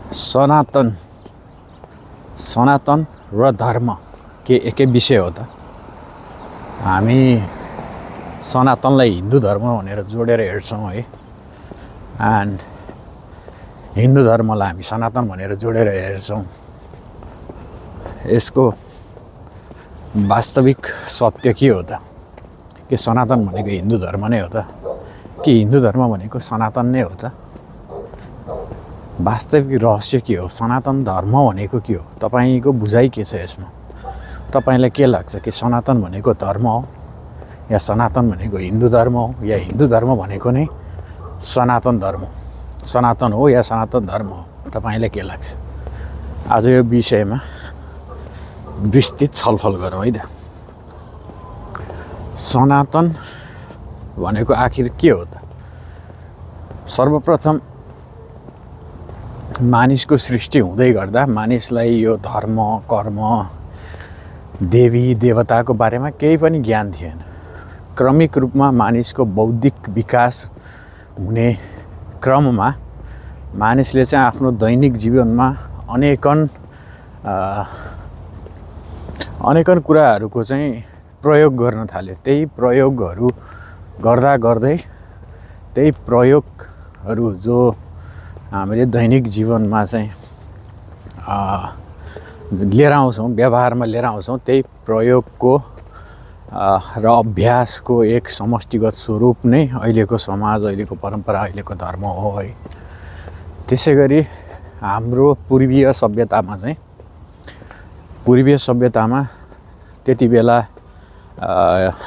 सनातन सनातन र धर्म के एकै विषय हो त? हामी सनातनलाई हिन्दू धर्म भनेर जोडेर हेर्छौँ है, एन्ड हिन्दू धर्मलाई हामी सनातन भनेर जोडेर हेर्छौँ। यसको वास्तविक सत्य के हो त? के सनातन भनेको हिन्दू धर्म नै हो त? कि हिन्दू धर्म भनेको सनातन नै हो त? वास्तविक रहस्य के हो? सनातन धर्म भनेको के हो? तपाईको बुझाइ के छ यसमा? तपाईलाई के लाग्छ कि सनातन भनेको धर्म हो, या सनातन भनेको हिन्दू धर्म हो, या हिन्दू धर्म भनेको नै सनातन धर्म, सनातन हो या सनातन धर्म हो? तपाईलाई के लाग्छ? आज यो विषयमा विस्तृत छलफल गरौँ है त। सनातन भनेको आखिर के हो त? सर्वप्रथम मानिसको सृष्टि हुँदै गर्दा मानिसलाई यो धर्म, कर्म, देवी देवताको बारेमा केही पनि ज्ञान थिएन। क्रमिक रूपमा मानिसको बौद्धिक विकास हुने क्रममा मानिसले चाहिँ आफ्नो दैनिक जीवनमा अनेकन कुराहरूको चाहिँ प्रयोग गर्न थाल्यो। त्यही प्रयोगहरू गर्दा गर्दै त्यही प्रयोगहरू जो हामीले दैनिक जीवनमा चाहिँ लिएर आउँछौँ, व्यवहारमा लिएर आउँछौँ, त्यही प्रयोगको र अभ्यासको एक समष्टिगत स्वरूप नै अहिलेको समाज, अहिलेको परम्परा, अहिलेको धर्म हो है। त्यसै गरी हाम्रो पूर्वीय सभ्यतामा त्यति बेला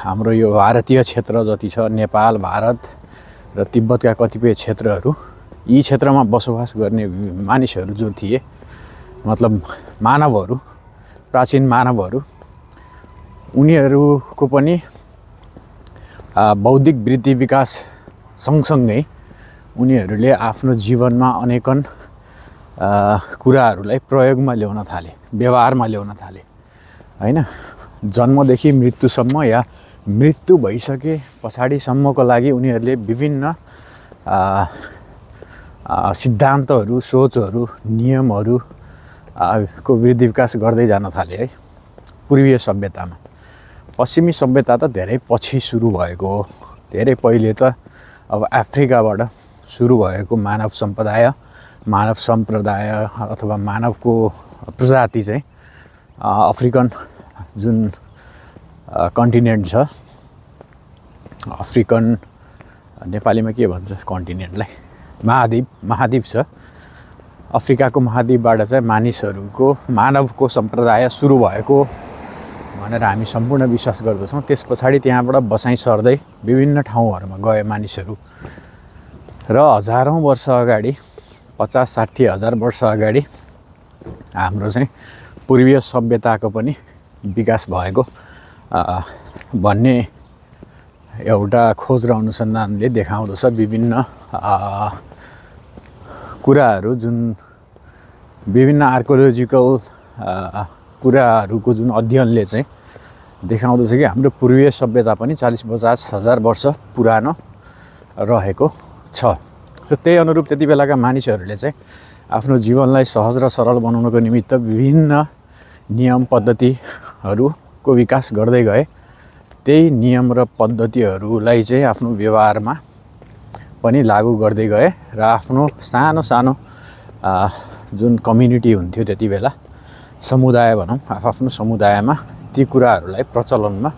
हाम्रो यो भारतीय क्षेत्र जति छ, नेपाल, भारत र तिब्बतका कतिपय क्षेत्रहरू, यी क्षेत्रमा बसोबास गर्ने मानिसहरू जो थिए, मतलब मानवहरू, प्राचीन मानवहरू, उनीहरूको पनि बौद्धिक वृद्धि विकास सँगसँगै उनीहरूले आफ्नो जीवनमा अनेकन कुराहरूलाई प्रयोगमा ल्याउन थाले, व्यवहारमा ल्याउन थाले हैन। जन्मदेखि मृत्युसम्म या मृत्यु भइसके पछाडिसम्मको लागि उनीहरूले विभिन्न सिद्धान्तहरू, सोचहरू, नियमहरू को वृद्धि विकास गर्दै जान थाले है पूर्वीय सभ्यतामा। पश्चिमी सभ्यता त धेरै पछि सुरु भएको हो। धेरै पहिले त अब अफ्रिकाबाट सुरु भएको मानव सम्प्रदाय अथवा मानवको प्रजाति चाहिँ अफ्रिकन जुन कन्टिनेन्ट छ, अफ्रिकन नेपालीमा के भन्छ कन्टिनेन्टलाई? महाद्वीप छ। अफ्रिकाको महाद्वीपबाट चाहिँ मानवको सम्प्रदाय सुरु भएको भनेर हामी सम्पूर्ण विश्वास गर्दछौँ। त्यस पछाडि त्यहाँबाट बसाइँ सर्दै विभिन्न ठाउँहरूमा गए मानिसहरू र हजारौँ वर्ष अगाडि, 50-60 हजार वर्ष अगाडि हाम्रो चाहिँ पूर्वीय सभ्यताको पनि विकास भएको भन्ने एउटा खोज र अनुसन्धानले देखाउँदछ। विभिन्न कुराहरू, जुन विभिन्न आर्कियोलोजिकल कुराहरूको जुन अध्ययनले चाहिँ देखाउँदछ कि हाम्रो पूर्वीय सभ्यता पनि 40-50 हजार वर्ष पुरानो रहेको छ। र त्यही अनुरूप त्यति बेलाका मानिसहरूले चाहिँ आफ्नो जीवनलाई सहज र सरल बनाउनको निमित्त विभिन्न नियम पद्धतिहरूको विकास गर्दै गए। त्यही नियम र पद्धतिहरूलाई चाहिँ आफ्नो व्यवहारमा पनि लागू गर्दै गए र आफ्नो सानो सानो जुन कम्युनिटी हुन्थ्यो त्यति बेला, समुदाय भनौँ, आफ्नो समुदायमा ती कुराहरूलाई प्रचलनमा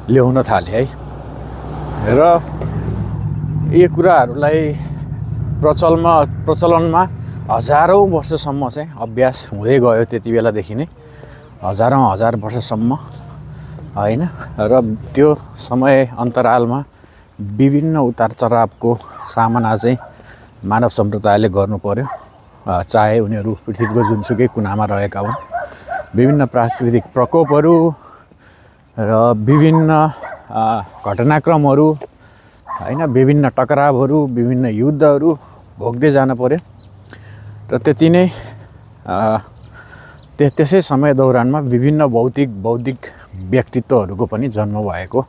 ल्याउन थाले है। र यी कुराहरूलाई प्रचलनमा हजारौँ वर्षसम्म चाहिँ अभ्यास हुँदै गयो। त्यति बेलादेखि नै हजार वर्षसम्म हैन। र त्यो समय अन्तरालमा विभिन्न उतार चढावको सामना चाहिँ मानव सम्प्रदायले गर्नु पर्यो। चाहे उनीहरू पृथ्वीको जुनसुकै कुनामा रहेका हुन्, विभिन्न प्राकृतिक प्रकोपहरू र विभिन्न घटनाक्रमहरू हैन, विभिन्न टकरावहरू, विभिन्न युद्धहरू भोग्दै जान पर्यो। र त्यति नै त्यसै समय दौरानमा विभिन्न बौद्धिक व्यक्तित्वहरूको पनि जन्म भएको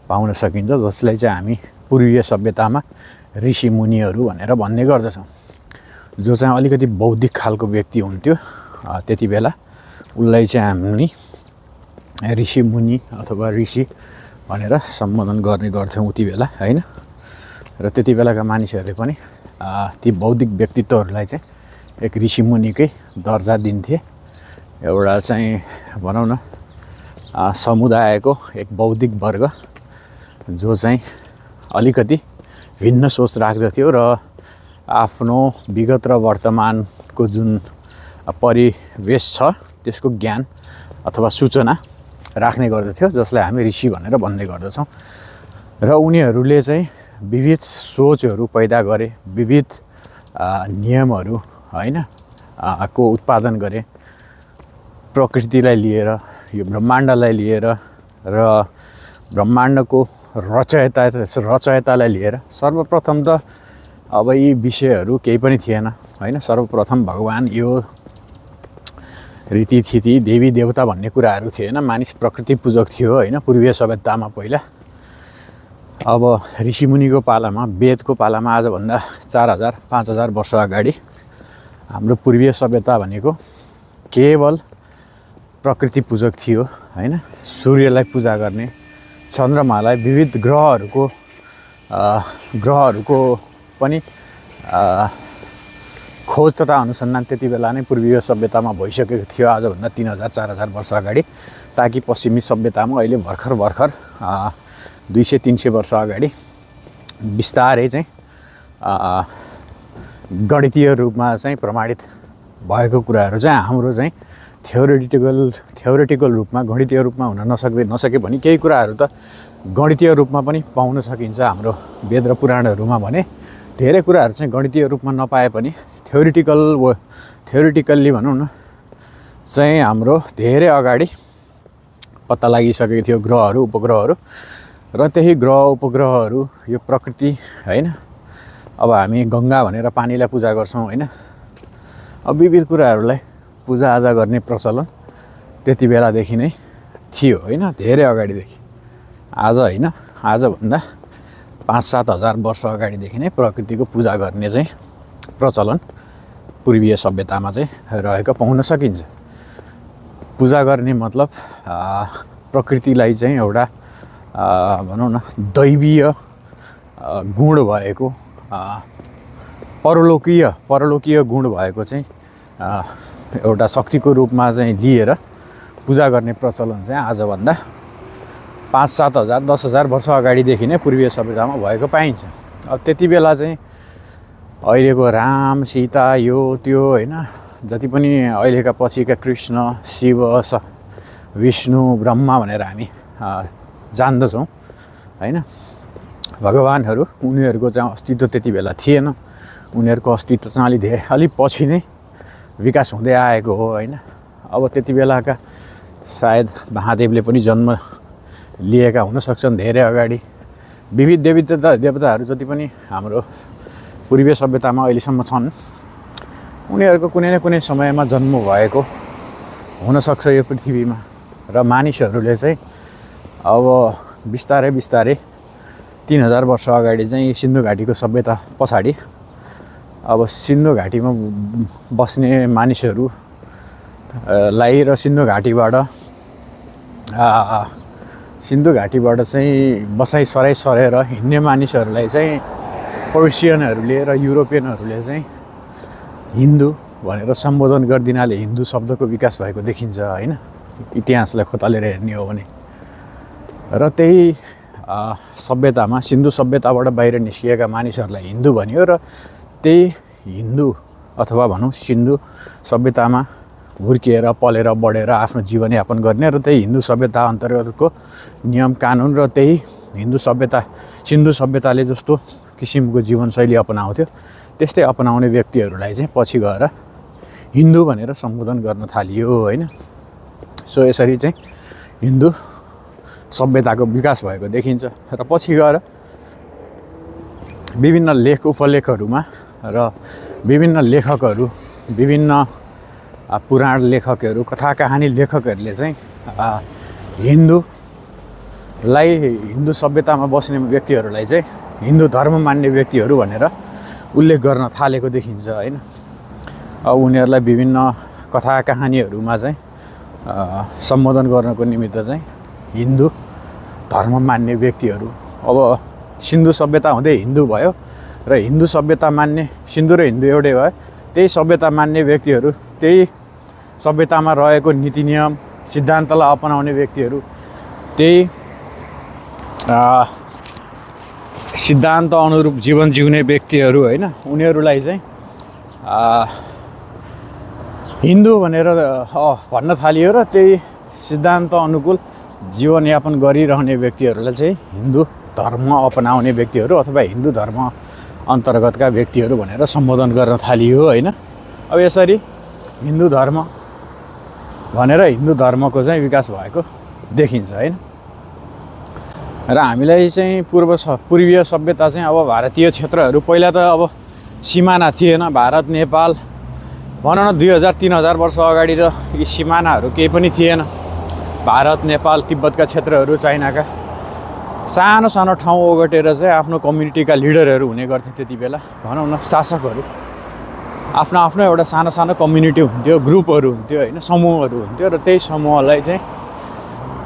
पाउन सकिन्छ, जसलाई चाहिँ हामी पूर्वीय सभ्यतामा ऋषि मुनिहरू भनेर भन्ने गर्दछौँ। जो चाहिँ अलिकति बौद्धिक खालको व्यक्ति हुन्थ्यो। त्यति बेला उसलाई चाहिँ हामी ऋषि मुनि अथवा ऋषि भनेर सम्बोधन गर्ने गर्थ्यौँ उति बेला हैन। र त्यति बेलाका मानिसहरूले पनि ती बौद्धिक व्यक्तित्वहरूलाई चाहिँ एक ऋषि मुनिकै दर्जा दिन्थे। एउटा चाहिँ भनौँ न समुदायको एक बौद्धिक वर्ग जो चाहिँ अलिकति भिन्न सोच राख्दथ्यो र आफ्नो विगत र वर्तमानको जुन परिवेश छ त्यसको ज्ञान अथवा सूचना राख्ने गर्दथ्यो, जसलाई हामी ऋषि भनेर भन्ने गर्दछौँ। र उनीहरूले चाहिँ विविध सोचहरू पैदा गरे, विविध नियमहरू हैन को उत्पादन गरे, प्रकृतिलाई लिएर, यो ब्रह्माण्डलाई लिएर र ब्रह्माण्डको रचयतालाई लिएर। सर्वप्रथम त अब यी विषयहरू केही पनि थिएन हैन। सर्वप्रथम भगवान यो रीतिथिति देवी देवता भन्ने कुराहरू थिएन। मानिस प्रकृति पूजक थियो हैन पूर्वीय सभ्यतामा पहिला। अब ऋषिमुनिको पालामा, वेदको पालामा आजभन्दा 4000-5000 वर्ष अगाडि हाम्रो पूर्वीय सभ्यता भनेको केवल प्रकृति पूजक थियो हैन। सूर्यलाई पूजा गर्ने, चन्द्रमालाई, विविध ग्रहहरूको पनि खोज तथा अनुसन्धान त्यति बेला नै पूर्वीय सभ्यतामा भइसकेको थियो आजभन्दा 3000-4000 वर्ष अगाडि। ताकि पश्चिमी सभ्यतामा अहिले भर्खर 200-300 वर्ष अगाडि बिस्तारै चाहिँ गणितीय रूपमा चाहिँ प्रमाणित भएको कुराहरू चाहिँ हाम्रो चाहिँ थ्योरेटिकल रूपमा, गणितीय रूपमा हुन नसके पनि केही कुराहरू त गणितीय रूपमा पनि पाउन सकिन्छ हाम्रो वेद र पुराणहरूमा। भने धेरै कुराहरू चाहिँ गणितीय रूपमा नपाए पनि थ्योरेटिकल्ली भनौँ न चाहिँ हाम्रो धेरै अगाडि पत्ता लागिसकेको थियो ग्रहहरू, उपग्रहहरू। र त्यही ग्रह उपग्रहहरू, यो प्रकृति हैन। अब हामी गङ्गा भनेर पानीलाई पूजा गर्छौँ हैन। अब विविध कुराहरूलाई पूजाआजा गर्ने प्रचलन त्यति बेलादेखि नै थियो हैन, धेरै अगाडिदेखि। आज हैन, आजभन्दा 5-7 हजार वर्ष अगाडिदेखि नै प्रकृतिको पूजा गर्ने चाहिँ प्रचलन पूर्वीय सभ्यतामा चाहिँ रहेको पाउन सकिन्छ। पूजा गर्ने मतलब प्रकृतिलाई चाहिँ एउटा भनौँ न दैवीय गुण भएको, परलौकीय गुण भएको चाहिँ एउटा शक्तिको रूपमा चाहिँ लिएर पूजा गर्ने प्रचलन चाहिँ आजभन्दा 5-7 हजार 10 हजार वर्ष अगाडिदेखि नै पूर्वीय सभ्यतामा भएको पाइन्छ। अब त्यति बेला चाहिँ अहिलेको राम, सीता, यो त्यो हैन, जति पनि अहिलेका पछिका कृष्ण, शिव, विष्णु, ब्रह्मा भनेर हामी जान्दछौँ हैन, भगवानहरू, उनीहरूको चाहिँ अस्तित्व त्यति बेला थिएन। उनीहरूको अस्तित्व चाहिँ अलि पछि नै विकास हुँदै आएको हो हैन। अब त्यति बेलाका सायद महादेवले पनि जन्म लिएका हुन सक्छन् धेरै अगाडि। विविध देवताहरू जति पनि हाम्रो पूर्वीय सभ्यतामा अहिलेसम्म छन्, उनीहरूको कुनै न कुनै समयमा जन्म भएको हुनसक्छ यो पृथ्वीमा। र मानिसहरूले चाहिँ अब बिस्तारै 3000 वर्ष अगाडि चाहिँ सिन्धु घाटीको सभ्यता पछाडि अब सिन्धु घाटीमा बस्ने मानिसहरूलाई र सिन्धु घाटीबाट चाहिँ बसाइ सरेर हिँड्ने मानिसहरूलाई चाहिँ पर्सियनहरूले र युरोपियनहरूले चाहिँ हिन्दू भनेर सम्बोधन गरिदिनाले हिन्दू शब्दको विकास भएको देखिन्छ हैन, इतिहासलाई खोतालेर हेर्ने हो भने। र त्यही सभ्यतामा, सिन्धु सभ्यताबाट बाहिर निस्किएका मानिसहरूलाई हिन्दू भनियो। र त्यही हिन्दू अथवा भनौँ सिन्धु सभ्यतामा हुर्किएर पलेर बढेर आफ्नो जीवनयापन गर्ने र त्यही हिन्दू सभ्यता अन्तर्गतको नियम कानुन र त्यही सिन्धु सभ्यताले जस्तो किसिमको जीवनशैली अपनाउँथ्यो त्यस्तै अपनाउने व्यक्तिहरूलाई चाहिँ पछि गएर हिन्दू भनेर सम्बोधन गर्न थालियो हैन। सो यसरी चाहिँ हिन्दू सभ्यताको विकास भएको देखिन्छ। र पछि गएर विभिन्न उपलेखहरूमा र विभिन्न लेखकहरू, विभिन्न पुराण लेखकहरू, कथा कहानी लेखकहरूले चाहिँ हिन्दू सभ्यतामा बस्ने व्यक्तिहरूलाई चाहिँ हिन्दू धर्म मान्ने व्यक्तिहरू भनेर उल्लेख गर्न थालेको देखिन्छ हैन। उनीहरूलाई विभिन्न कथा कहानीहरूमा चाहिँ सम्बोधन गर्नको निमित्त चाहिँ हिन्दू धर्म मान्ने व्यक्तिहरू, अब सिन्धु सभ्यता हुँदै हिन्दू भयो र हिन्दू सभ्यता मान्ने, सिन्धु र हिन्दू एउटै भयो, त्यही सभ्यता मान्ने व्यक्तिहरू, त्यही सभ्यतामा रहेको नीति नियम सिद्धान्तलाई अपनाउने व्यक्तिहरू, त्यही सिद्धान्त अनुरूप जीवन जिउने व्यक्तिहरू होइन, उनीहरूलाई चाहिँ हिन्दू भनेर भन्न थालियो र त्यही सिद्धान्त अनुकूल जीवनयापन गरिरहने व्यक्तिहरूलाई चाहिँ हिन्दू धर्म अपनाउने व्यक्तिहरू अथवा हिन्दू धर्म अन्तर्गतका व्यक्तिहरू भनेर सम्बोधन गर्न थालियो होइन। अब यसरी हिन्दू धर्म भनेर हिन्दू धर्मको चाहिँ विकास भएको देखिन्छ होइन। र हामीलाई चाहिँ पूर्वीय सभ्यता चाहिँ अब भारतीय क्षेत्रहरू, पहिला त अब सिमाना थिएन, भारत नेपाल भनौँ न 2000-3000 वर्ष अगाडि त यी सिमानाहरू केही पनि थिएन। भारत नेपाल तिब्बतका क्षेत्रहरू, चाइनाका सानो सानो ठाउँ ओगटेर चाहिँ आफ्नो कम्युनिटीका लिडरहरू हुने गर्थे। त्यति बेला भनौँ न शासकहरू आफ्नो आफ्नो एउटा सानो सानो कम्युनिटी हुन्थ्यो, ग्रुपहरू हुन्थ्यो होइन, समूहहरू हुन्थ्यो र त्यही समूहलाई चाहिँ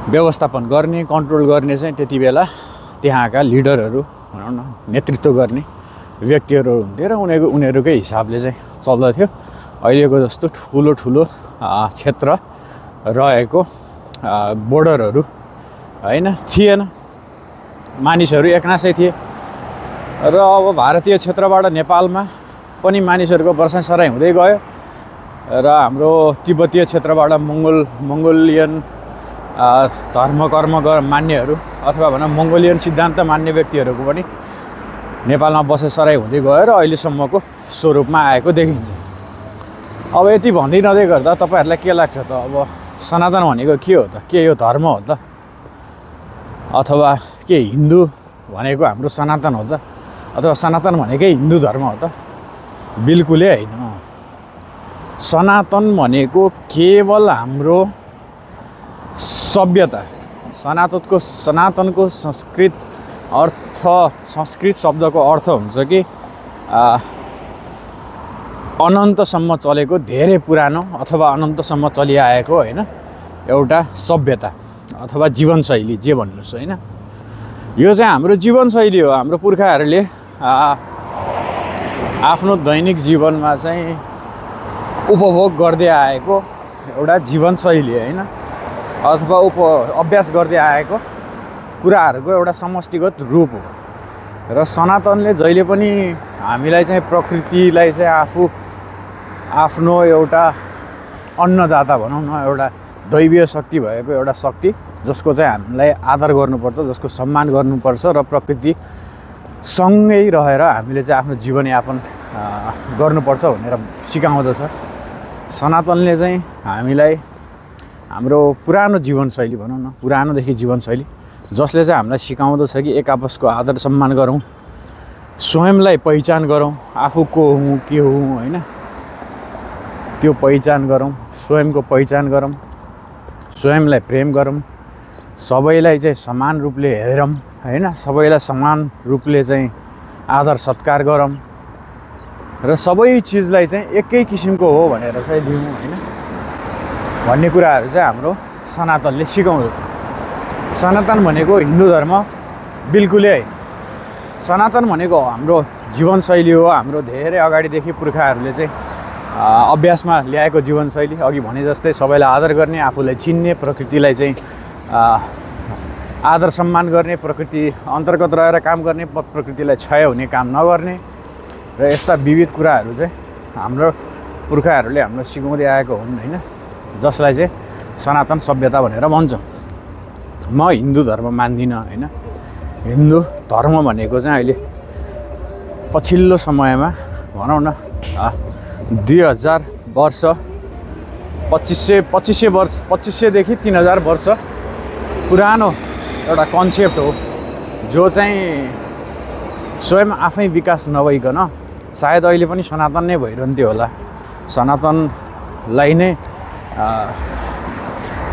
व्यवस्थापन गर्ने, कन्ट्रोल गर्ने चाहिँ त्यति बेला त्यहाँका लिडरहरू भनौँ न, नेतृत्व गर्ने व्यक्तिहरू हुन्थ्यो र उनीहरूकै हिसाबले चाहिँ चल्दथ्यो। अहिलेको जस्तो ठुलो ठुलो क्षेत्र रहेको बोर्डरहरू होइन थिएन, मानिसहरू एकनासै थिए र अब भारतीय क्षेत्रबाट नेपालमा पनि मानिसहरूको बर्सासराई हुँदै गयो र हाम्रो तिब्बतीय क्षेत्रबाट मङ्गोलियन धर्म कर्म मान्नेहरू अथवा भनौँ मङ्गोलियन सिद्धान्त मान्ने व्यक्तिहरूको पनि नेपालमा बसेसराई हुँदै गयो र अहिलेसम्मको स्वरूपमा आएको देखिन्छ। अब यति भन्दै नदै गर्दा तपाईँहरूलाई के लाग्छ त, अब सनातन भनेको के हो त? के यो धर्म हो त? अथवा के हिन्दू भनेको हाम्रो सनातन हो त? अथवा सनातन भनेकै हिन्दू धर्म हो त? बिल्कुलै होइन। सनातन भनेको केवल हाम्रो सभ्यता, सनातनको संस्कृत शब्दको अर्थ हुन्छ कि अनन्तसम्म चलेको, धेरै पुरानो अथवा अनन्तसम्म चलिआएको होइन एउटा सभ्यता अथवा जीवनशैली, जे भन्नुहोस् होइन। यो चाहिँ हाम्रो जीवनशैली हो। हाम्रो पुर्खाहरूले आफ्नो दैनिक जीवनमा चाहिँ उपभोग गर्दै आएको एउटा जीवनशैली होइन, अथवा अभ्यास गर्दै आएको कुराहरूको एउटा समष्टिगत रूप हो। र सनातनले जहिले पनि हामीलाई चाहिँ प्रकृतिलाई चाहिँ आफ्नो एउटा अन्नदाता भनौँ न, एउटा दैवीय शक्ति भएको एउटा शक्ति जसको चाहिँ हामीलाई आदर गर्नुपर्छ, जसको सम्मान गर्नुपर्छ र प्रकृतिसँगै रहेर हामीले चाहिँ आफ्नो जीवनयापन गर्नुपर्छ भनेर सिकाउँदछ। सनातनले चाहिँ हामीलाई हाम्रो पुरानो जीवनशैली भनौँ न, पुरानोदेखि जीवनशैली जसले चाहिँ हामीलाई सिकाउँदछ कि एक आपसको आदर सम्मान गरौँ, स्वयंलाई पहिचान गरौँ, आफू को हुँ के हुँ होइन, त्यो पहिचान गरौँ, स्वयंको पहिचान गरौँ, स्वयंलाई प्रेम गरौँ, सबैलाई चाहिँ समान रूपले हेरौँ होइन, सबैलाई समान रूपले चाहिँ आदर सत्कार गरौँ र सबै चिजलाई चाहिँ एकै किसिमको हो भनेर चाहिँ लिउँ होइन भन्ने कुराहरू चाहिँ हाम्रो सनातनले सिकाउँदछ। सनातन भनेको हिन्दू धर्म बिल्कुलै होइन। सनातन भनेको हाम्रो जीवनशैली हो, हाम्रो धेरै अगाडिदेखि पुर्खाहरूले चाहिँ अभ्यासमा ल्याएको जीवनशैली। अघि भने जस्तै सबैलाई आदर गर्ने, आफूलाई चिन्ने, प्रकृतिलाई चाहिँ आदर सम्मान गर्ने, प्रकृति अन्तर्गत रहेर काम गर्ने, प्रकृतिलाई क्षय हुने काम नगर्ने र यस्ता विविध कुराहरू चाहिँ हाम्रो पुर्खाहरूले हामीलाई सिकाउँदै आएको हुन् होइन, जसलाई चाहिँ सनातन सभ्यता भनेर भन्छौँ। म हिन्दू धर्म मान्दिनँ होइन। हिन्दू धर्म भनेको चाहिँ अहिले पछिल्लो समयमा भनौँ न 2000 वर्ष 2500देखि 3000 वर्ष पुरानो एउटा कन्सेप्ट हो, जो चाहिँ स्वयं आफै विकास नभइकन सायद अहिले पनि सनातन नै भइरहन्थ्यो होला। सनातनलाई नै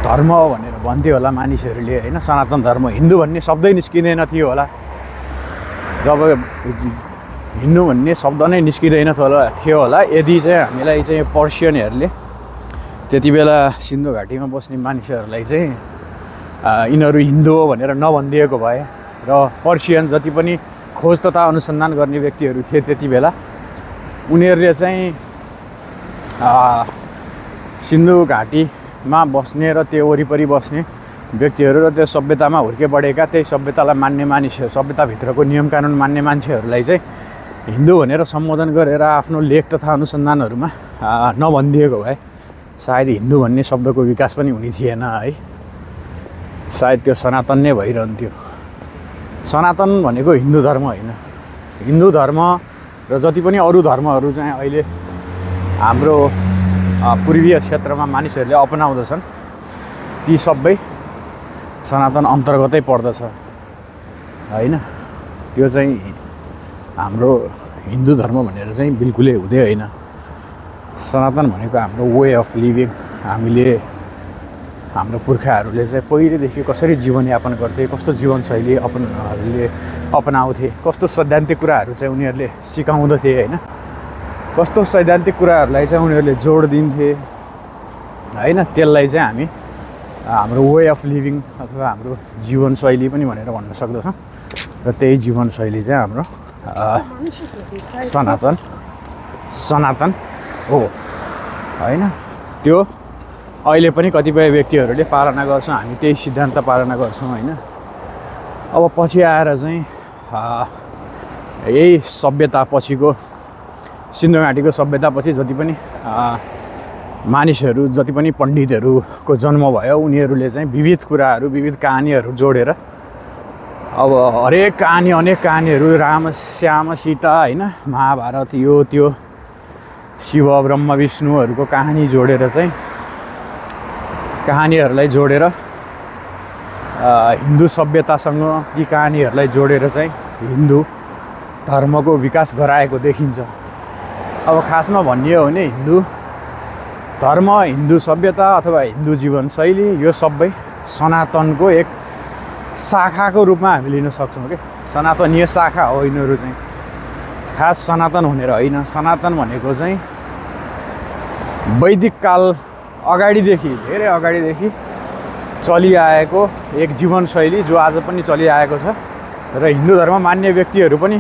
धर्म हो भनेर भन्थ्यो होला मानिसहरूले होइन। सनातन धर्म, हिन्दू भन्ने शब्दै निस्किँदैन थियो होला। जब हिँड्नु भन्ने शब्द नै निस्किँदैन थियो होला यदि चाहिँ हामीलाई चाहिँ पर्सियनहरूले त्यति बेला सिन्धु घाटीमा बस्ने मानिसहरूलाई चाहिँ यिनीहरू हिन्दू हो भनेर नभनिदिएको भए र पर्सियन जति पनि खोज तथा अनुसन्धान गर्ने व्यक्तिहरू थिए त्यति बेला उनीहरूले चाहिँ सिन्धु घाटीमा बस्ने र त्यो वरिपरि बस्ने व्यक्तिहरू र त्यो सभ्यतामा हुर्के बढेका त्यही सभ्यतालाई मान्ने मानिसहरू सभ्यताभित्रको नियम कानुन मान्ने मान्छेहरूलाई चाहिँ हिन्दू भनेर सम्बोधन गरेर आफ्नो लेख तथा अनुसन्धानहरूमा नभनिदिएको भए सायद हिन्दू भन्ने शब्दको विकास पनि हुने थिएन है। सायद त्यो सनातन नै भइरहन्थ्यो। सनातन भनेको हिन्दू धर्म होइन। हिन्दू धर्म र जति पनि अरू धर्महरू चाहिँ अहिले हाम्रो पूर्वीय क्षेत्रमा मानिसहरूले अपनाउँदछन् ती सबै सनातन अन्तर्गतै पर्दछ होइन। त्यो चाहिँ हाम्रो हिन्दू धर्म भनेर चाहिँ बिल्कुलै हुँदै होइन। सनातन भनेको हाम्रो वे अफ लिभिङ। हामीले हाम्रो पुर्खाहरूले चाहिँ पहिलेदेखि कसरी जीवनयापन गर्थे, कस्तो जीवनशैली अपनाउँथे, कस्तो सैद्धान्तिक कुराहरू चाहिँ उनीहरूले सिकाउँदथे होइन। कस्तो सैद्धान्तिक कुराहरूलाई चाहिँ उनीहरूले जोड दिन्थे होइन। त्यसलाई चाहिँ हामी हाम्रो वे अफ लिभिङ अथवा हाम्रो जीवनशैली पनि भनेर भन्न सक्दछौँ र त्यही जीवनशैली चाहिँ हाम्रो सनातन हो होइन। त्यो अहिले पनि कतिपय व्यक्तिहरूले पालना गर्छौँ, हामी त्यही सिद्धान्त पालना गर्छौँ होइन। अब पछि आएर चाहिँ यही सभ्यता पछिको सिन्धु घाटीको सभ्यतापछि जति पनि मानिसहरू जति पनि पण्डितहरूको जन्म भयो उनीहरूले चाहिँ विविध कुराहरू विविध कहानीहरू जोडेर अब हरेक कहानी अनेक कहानीहरू राम श्याम सीता होइन महाभारत यो त्यो शिव ब्रह्म विष्णुहरूको कहानी जोडेर चाहिँ कहानीहरूलाई जोडेर हिन्दू सभ्यतासँग यी कहानीहरूलाई जोडेर चाहिँ हिन्दू धर्मको विकास गराएको देखिन्छ। अब खासमा भन्ने हो भने हिन्दू धर्म हिन्दू सभ्यता अथवा हिन्दू जीवनशैली यो सबै सनातनको एक शाखाको रूपमा हामी लिन सक्छौँ कि सनातनीय शाखा हो यिनीहरू चाहिँ। खास सनातन भनेर होइन। सनातन भनेको चाहिँ वैदिक काल अगाडिदेखि धेरै अगाडिदेखि चलिआएको एक जीवनशैली जो आज पनि चलिआएको छ र हिन्दू धर्म मान्ने व्यक्तिहरू पनि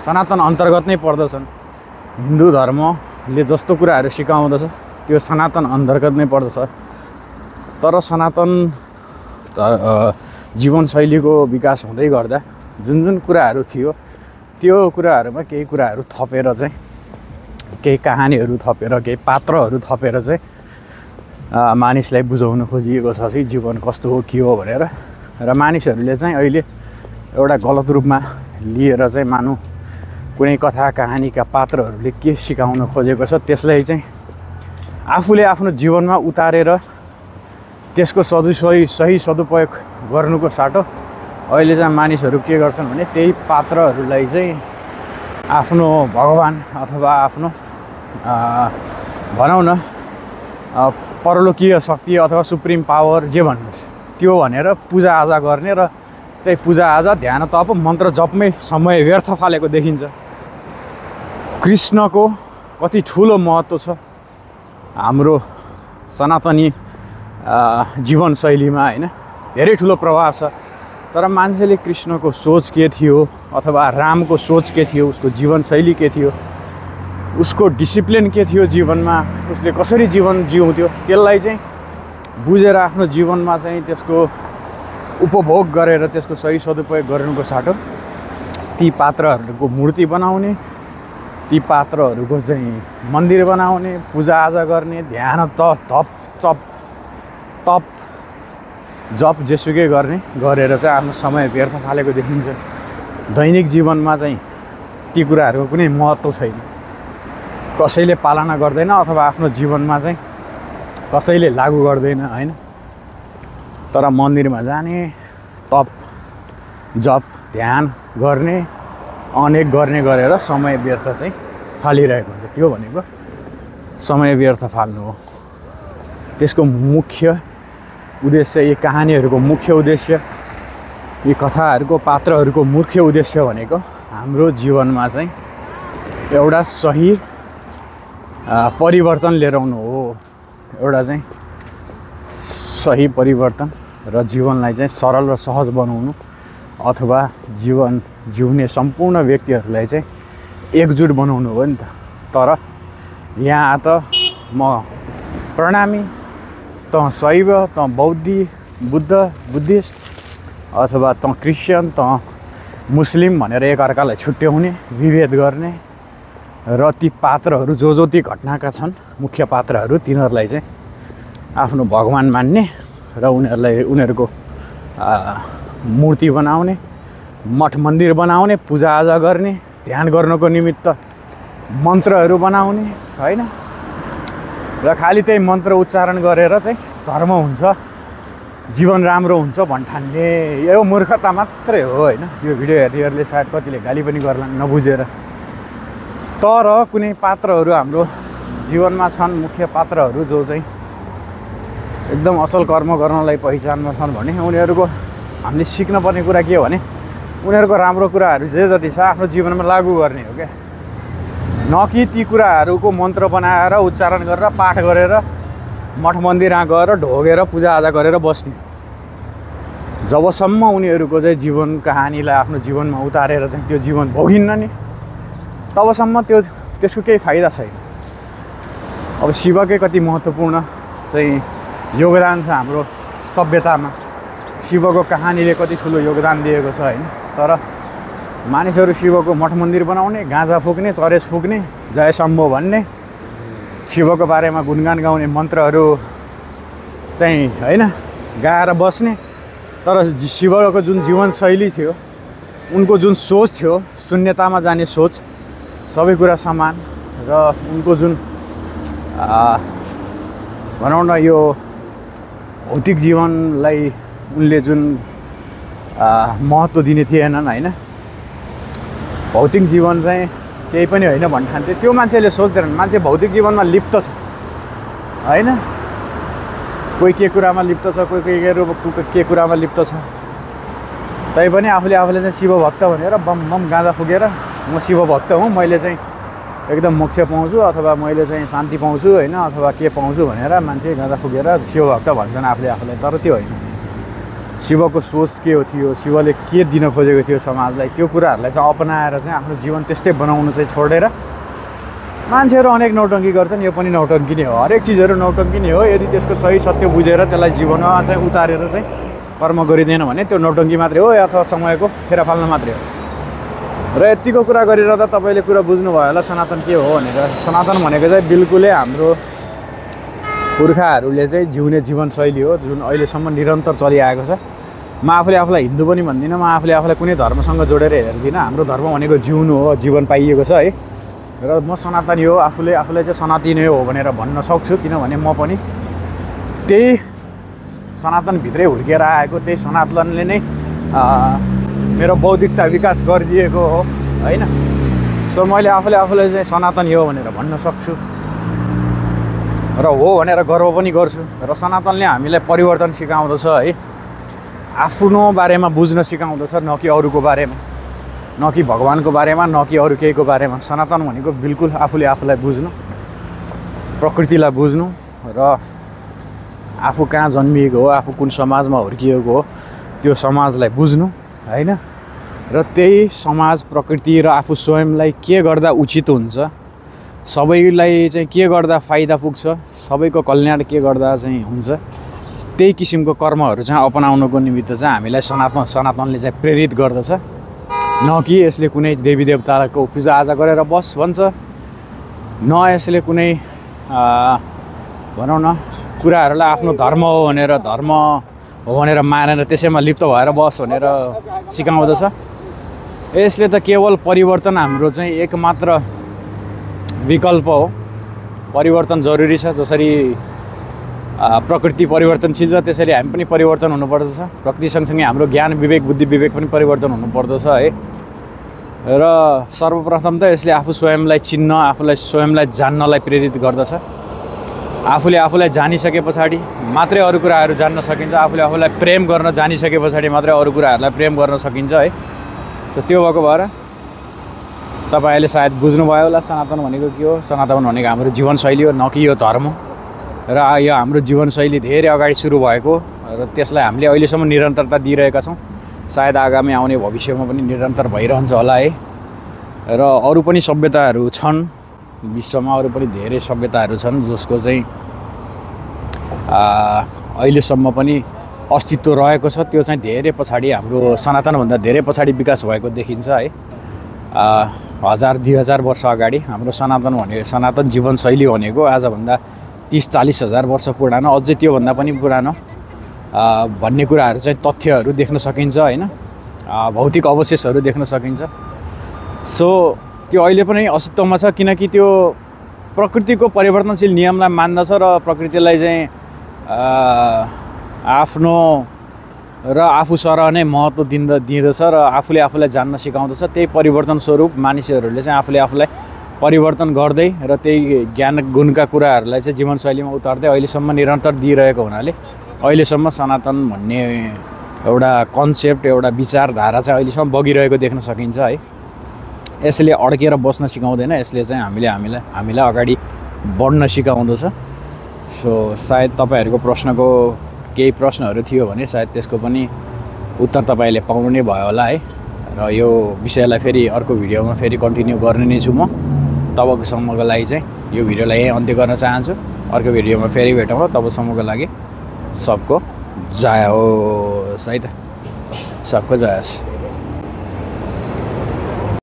सनातन अन्तर्गत नै पर्दछन्। हिन्दू धर्मले जस्तो कुराहरू सिकाउँदछ त्यो सनातन अन्तर्गत नै पर्दछ। तर सनातन जीवनशैलीको विकास हुँदै गर्दा जुन जुन कुराहरू थियो त्यो कुराहरूमा केही कुराहरू थपेर चाहिँ केही कहानीहरू थपेर केही पात्रहरू थपेर चाहिँ मानिसलाई बुझाउन खोजिएको छ कि जीवन कस्तो हो के हो भनेर। र मानिसहरूले चाहिँ अहिले एउटा गलत रूपमा लिएर चाहिँ मानौँ कुनै कथा कहानीका पात्रहरूले के सिकाउन खोजेको छ त्यसलाई चाहिँ आफूले आफ्नो जीवनमा उतारेर त्यसको सही सदुपयोग गर्नुको साटो अहिले चाहिँ मानिसहरू के गर्छन् भने त्यही पात्रहरूलाई चाहिँ आफ्नो भगवान अथवा आफ्नो भनौँ न परलोकीय शक्ति अथवा सुप्रिम पावर जे भन्नुहोस् त्यो भनेर पूजाआजा गर्ने र त्यही पूजाआजा ध्यान तप मन्त्र जपमै समय व्यर्थ फालेको देखिन्छ। कृष्णको कति ठुलो महत्त्व छ हाम्रो सनातनी जीवनशैलीमा होइन। धेरै ठुलो प्रभाव छ। तर मान्छेले कृष्णको सोच के थियो अथवा रामको सोच के थियो, उसको जीवनशैली के थियो, उसको डिसिप्लिन के थियो जीवनमा, उसले कसरी जीवन जिउँथ्यो त्यसलाई चाहिँ बुझेर आफ्नो जीवनमा चाहिँ त्यसको उपभोग गरेर त्यसको सही सदुपयोग गर्नुको साटो ती पात्रहरूको मूर्ति बनाउने, ती पात्रहरूको चाहिँ मन्दिर बनाउने, पूजाआजा गर्ने, ध्यान तप जप जेसुकै गर्ने गरेर चाहिँ आफ्नो समय व्यर्थ फालेको देखिन्छ। दैनिक जीवनमा चाहिँ ती कुराहरूको कुनै महत्त्व छैन। कसैले पालना गर्दैन अथवा आफ्नो जीवनमा चाहिँ कसैले लागू गर्दैन होइन। तर मन्दिरमा जाने, तप जप ध्यान गर्ने अनेक गर्ने गरेर समय व्यर्थ चाहिँ फालिरहेको हुन्छ। त्यो भनेको समय व्यर्थ फाल्नु हो। त्यसको मुख्य उद्देश्य, यी कहानीहरूको मुख्य उद्देश्य, यी कथाहरूको पात्रहरूको मुख्य उद्देश्य भनेको हाम्रो जीवनमा चाहिँ एउटा सही परिवर्तन लिएर आउनु हो, एउटा चाहिँ सही परिवर्तन र जीवनलाई चाहिँ सरल र सहज बनाउनु, अथवा जीवन जिउने सम्पूर्ण व्यक्तिहरूलाई चाहिँ एकजुट बनाउनु हो नि त। तर यहाँ त म प्रणामी, त शैव, त बुद्धिस्ट अथवा त क्रिस्चियन, त मुस्लिम भनेर एकअर्कालाई छुट्याउने, विभेद गर्ने र ती पात्रहरू जो ती घटनाका छन् मुख्य पात्रहरू, तिनीहरूलाई चाहिँ आफ्नो भगवान मान्ने र उनीहरूको मूर्ति बनाउने, मठ मन्दिर बनाउने, पूजाआजा गर्ने, ध्यान गर्नको निमित्त मन्त्रहरू बनाउने हैन, र खालि त्यही मन्त्र उच्चारण गरेर चाहिँ धर्म हुन्छ, जीवन राम्रो हुन्छ भन्ठान्ने यो मूर्खता मात्रै हो हैन। यो भिडियो हेर्नेहरूले सायद कतिले गाली पनि गर्ला नबुझेर। तर कुनै पात्रहरू हाम्रो जीवनमा छन्, मुख्य पात्रहरू जो चाहिँ एकदम असल कर्म गर्नलाई पहिचानमा छन् भने उनीहरूको हामीले सिक्नुपर्ने कुरा के हो भने उनीहरूको राम्रो कुराहरू जे जति छ आफ्नो जीवनमा लागू गर्ने हो क्या, न कि ती कुराहरूको मन्त्र बनाएर उच्चारण गरेर पाठ गरेर मठ मन्दिरमा गएर ढोगेर पूजाआजा गरेर बस्ने। जबसम्म उनीहरूको चाहिँ जीवन कहानीलाई आफ्नो जीवनमा उतारेर चाहिँ त्यो जीवन भोगिन्न नि, तबसम्म त्यसको केही फाइदा छैन। अब शिवकै कति महत्त्वपूर्ण चाहिँ योगदान छ हाम्रो सभ्यतामा, शिवको कहानीले कति ठुलो योगदान दिएको छ हैन। तर मानिसहरू शिवको मठ मन्दिर बनाउने, गाँजा फुक्ने, चरेस फुक्ने, जय शम्भो भन्ने, शिवको बारेमा गुणगान गाउने, मन्त्रहरू चाहिँ हैन गाएर बस्ने। तर शिवको जुन जीवनशैली थियो, उनको जुन सोच थियो, शून्यतामा जाने सोच, सबै कुरा समान, र उनको जुन भनौँ न यो भौतिक जीवनलाई उनले जुन महत्त्व दिने थिएनन् हैन, भौतिक जीवन चाहिँ केही पनि होइन भन्ठान्थे, त्यो मान्छेले सोच्दैनन्। मान्छे भौतिक जीवनमा लिप्त छ हैन, कोही के कुरामा लिप्त छ, कोही के कुरामा लिप्त छ। तैपनि आफूले चाहिँ शिवभक्त भनेर बम गाँजा फुकेर म शिवभक्त हुँ, मैले चाहिँ एकदम मोक्ष पाउँछु अथवा मैले चाहिँ शान्ति पाउँछु हैन, अथवा के पाउँछु भनेर मान्छे गाँजा फुकेर शिवभक्त भन्छन् आफूलाई। तर त्यो होइन। शिवको सोच के हो थियो, शिवले के दिन खोजेको थियो समाजलाई, त्यो कुराहरूलाई चाहिँ अपनाएर चाहिँ आफ्नो जीवन त्यस्तै बनाउनु चाहिँ छोडेर मान्छेहरू अनेक नौटङ्की गर्छन्। यो पनि नौटङ्की नै हो, हरेक चिजहरू नौटङ्की नै हो। यदि त्यसको सही सत्य बुझेर त्यसलाई जीवनमा चाहिँ उतारेर चाहिँ कर्म गरिँदैन भने त्यो नौटङ्की मात्रै हो अथवा समयको फेरा फाल्न मात्रै हो। र यतिको कुरा गरिरहँदा तपाईँले कुरा बुझ्नुभयो होला सनातन के हो भनेर। सनातन भनेको चाहिँ बिल्कुलै हाम्रो पुर्खाहरूले चाहिँ जिउने जीवनशैली हो, जुन अहिलेसम्म निरन्तर चलिआएको छ। म आफूलाई हिन्दू पनि भन्दिनँ, म आफूलाई कुनै धर्मसँग जोडेर हेर्दिनँ। हाम्रो धर्म भनेको जिउनु हो, जीवन पाइएको छ है। र म सनातनी हो, आफूलाई चाहिँ सनातनी हो भनेर भन्न सक्छु, किनभने म पनि त्यही सनातनभित्रै हुर्केर आएको, त्यही सनातनले नै मेरो बौद्धिकता विकास गरिदिएको हो हैन। सो मैले आफूलाई चाहिँ सनातनी हो भनेर भन्न सक्छु र हो भनेर गर्व पनि गर्छु। र सनातनले हामीलाई परिवर्तन सिकाउँदछ है, आफ्नो बारेमा बुझ्न सिकाउँदछ, न कि अरूको बारेमा, न कि भगवानको बारेमा, न कि अरू केहीको बारेमा। सनातन भनेको बिल्कुल आफूलाई बुझ्नु, प्रकृतिलाई बुझ्नु र आफू कहाँ जन्मिएको हो, आफू कुन समाजमा हुर्किएको हो त्यो समाजलाई बुझ्नु हैन। र त्यही समाज, प्रकृति र आफू स्वयंलाई के गर्दा उचित हुन्छ, सबैलाई चाहिँ के गर्दा फाइदा पुग्छ, सबैको कल्याण के गर्दा चाहिँ हुन्छ, त्यही किसिमको कर्महरू चाहिँ अपनाउनको निमित्त चाहिँ हामीलाई सनातनले चाहिँ प्रेरित गर्दछ। न कि यसले कुनै देवी देवताको पूजाआजा गरेर बस भन्छ, न यसले कुनै भनौँ न कुराहरूलाई आफ्नो धर्म हो भनेर मानेर त्यसैमा लिप्त भएर बस भनेर सिकाउँदछ। यसले त केवल परिवर्तन हाम्रो चाहिँ एकमात्र विकल्प हो। परिवर्तन जरुरी छ, जसरी प्रकृति परिवर्तनशील छ त्यसरी हामी पनि परिवर्तन हुनुपर्दछ। प्रकृति सँगसँगै हाम्रो ज्ञान विवेक बुद्धि विवेक पनि परिवर्तन हुनुपर्दछ है। र सर्वप्रथम त यसले आफू स्वयंलाई चिन्न, आफूलाई स्वयंलाई जान्नलाई प्रेरित गर्दछ। आफूलाई जानिसके पछाडि मात्रै अरू कुराहरू जान्न सकिन्छ। आफूलाई प्रेम गर्न जानिसके पछाडि मात्रै अरू कुराहरूलाई प्रेम गर्न सकिन्छ है। त्यो भएको भएर तपाईँहरूले सायद बुझ्नुभयो होला सनातन भनेको के हो। सनातन भनेको हाम्रो जीवनशैली हो, न कि यो धर्म। र यो हाम्रो जीवनशैली धेरै अगाडि सुरु भएको र त्यसलाई हामीले अहिलेसम्म निरन्तरता दिइरहेका छौँ। सायद आगामी आउने भविष्यमा पनि निरन्तर भइरहन्छ होला है। र अरू पनि सभ्यताहरू छन् विश्वमा, अरू पनि धेरै सभ्यताहरू छन् जसको चाहिँ अहिलेसम्म पनि अस्तित्व रहेको छ। त्यो चाहिँ धेरै पछाडि, हाम्रो सनातनभन्दा धेरै पछाडि विकास भएको देखिन्छ है। 1000-2000 वर्ष अगाडि हाम्रो सनातन जीवनशैली भनेको आजभन्दा 30-40 हजार वर्ष पुरानो, अझै त्योभन्दा पनि पुरानो भन्ने कुराहरू चाहिँ तथ्यहरू देख्न सकिन्छ होइन। भौतिक अवशेषहरू देख्न सकिन्छ। सो त्यो अहिले पनि अस्तित्वमा छ, किनकि त्यो प्रकृतिको परिवर्तनशील नियमलाई मान्दछ र प्रकृतिलाई चाहिँ आफ्नो र आफू सरह नै महत्त्व दिँदछ र आफूले आफूलाई जान्न सिकाउँदछ। त्यही परिवर्तन स्वरूप मानिसहरूले चाहिँ आफूले आफूलाई परिवर्तन गर्दै र त्यही ज्ञान गुणका कुराहरूलाई चाहिँ जीवनशैलीमा उतार्दै अहिलेसम्म निरन्तर दिइरहेको हुनाले अहिलेसम्म सनातन भन्ने एउटा कन्सेप्ट, एउटा विचारधारा चाहिँ अहिलेसम्म बगिरहेको देख्न सकिन्छ है। यसले अड्केर बस्न सिकाउँदैन, यसले चाहिँ हामीलाई अगाडि बढ्न सिकाउँदछ। सो सायद तपाईँहरूको प्रश्नको केही प्रश्नहरू थियो भने सायद त्यसको पनि उत्तर तपाईँले पाउनु नै भयो होला है। र यो विषयलाई फेरि अर्को भिडियोमा फेरि कन्टिन्यू गर्ने नै छु म। तबसम्मको लागि चाहिँ यो भिडियोलाई यहीँ अन्त्य गर्न चाहन्छु। अर्को भिडियोमा फेरि भेटौँ। तबसम्मको लागि सबको जय होस् है त, सबको जय होस्।